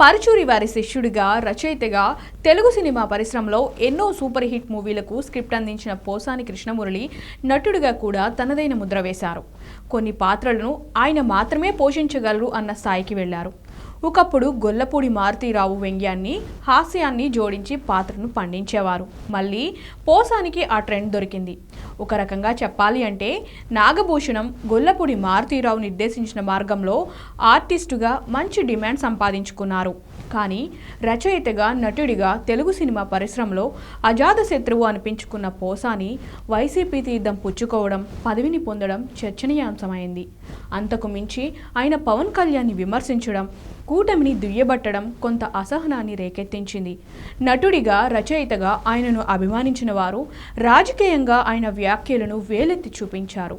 పరుచూరి వారి శిష్యుడిగా, రచయితగా తెలుగు సినిమా పరిశ్రమలో ఎన్నో సూపర్ హిట్ మూవీలకు స్క్రిప్ట్ అందించిన పోసాని కృష్ణమురళి నటుడిగా కూడా తనదైన ముద్ర వేశారు. కొన్ని పాత్రలను ఆయన మాత్రమే పోషించగలరు అన్న స్థాయికి వెళ్లారు. ఒకప్పుడు గొల్లపూడి మారుతీరావు వ్యంగ్యాన్ని, హాస్యాన్ని జోడించి పాత్రను పండించేవారు. మళ్ళీ పోసానికి ఆ ట్రెండ్ దొరికింది. ఒక రకంగా చెప్పాలి అంటే నాగభూషణం గొల్లపూడి మారుతీరావు నిర్దేశించిన మార్గంలో ఆర్టిస్టుగా మంచి డిమాండ్ సంపాదించుకున్నారు. కానీ రచయితగా, నటుడిగా తెలుగు సినిమా పరిశ్రమలో అజాత శత్రువు అనిపించుకున్న పోసాని వైసీపీ తీర్థం పుచ్చుకోవడం, పదవిని పొందడం చర్చనీయాంశమైంది. అంతకు మించి ఆయన పవన్ కళ్యాణ్ని విమర్శించడం, కూటమిని దుయ్యబట్టడం కొంత అసహనాన్ని రేకెత్తించింది. నటుడిగా, రచయితగా ఆయనను అభిమానించిన వారు రాజకీయంగా ఆయన వ్యాఖ్యలను వేలెత్తి చూపించారు.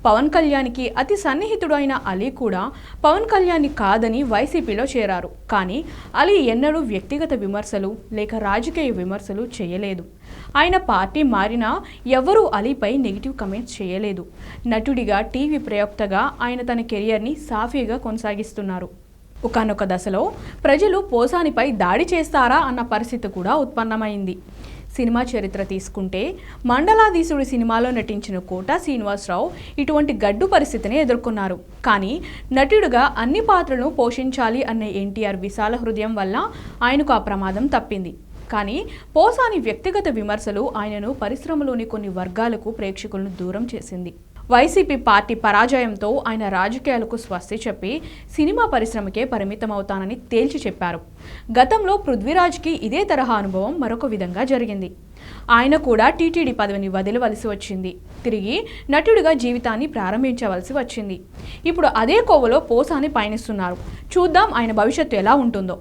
పవన్ కళ్యాణ్కి అతి సన్నిహితుడు అయిన అలీ కూడా పవన్ కళ్యాణ్ని కాదని వైసీపీలో చేరారు. కానీ అలీ ఎన్నడూ వ్యక్తిగత విమర్శలు లేక రాజకీయ విమర్శలు చేయలేదు. ఆయన పార్టీ మారినా ఎవరూ అలీపై నెగిటివ్ కమెంట్స్ చేయలేదు. నటుడిగా, టీవీ ప్రయోక్తగా ఆయన తన కెరియర్ని సాఫీగా కొనసాగిస్తున్నారు. ఒకానొక దశలో ప్రజలు పోసానిపై దాడి చేస్తారా అన్న పరిస్థితి కూడా ఉత్పన్నమైంది. సినిమా చరిత్ర తీసుకుంటే మండలాధీశుడి సినిమాలో నటించిన కోట శ్రీనివాసరావు ఇటువంటి గడ్డు పరిస్థితిని ఎదుర్కొన్నారు. కానీ నటుడుగా అన్ని పాత్రలను పోషించాలి అనే ఎన్టీఆర్ విశాల హృదయం వల్ల ఆయనకు ఆ ప్రమాదం తప్పింది. కానీ పోసాని వ్యక్తిగత విమర్శలు ఆయనను పరిశ్రమలోని కొన్ని వర్గాలకు, ప్రేక్షకులను దూరం చేసింది. వైసీపీ పార్టీ పరాజయంతో ఆయన రాజకీయాలకు స్వస్తి చెప్పి సినిమా పరిశ్రమకే పరిమితమవుతానని తేల్చి చెప్పారు. గతంలో పృథ్వీరాజ్కి ఇదే తరహా అనుభవం మరొక విధంగా జరిగింది. ఆయన కూడా టీటీడీ పదవిని వదిలవలసి వచ్చింది. తిరిగి నటుడిగా జీవితాన్ని ప్రారంభించవలసి వచ్చింది. ఇప్పుడు అదే కోవలో పోసాని పయనిస్తున్నారు. చూద్దాం ఆయన భవిష్యత్తు ఎలా ఉంటుందో.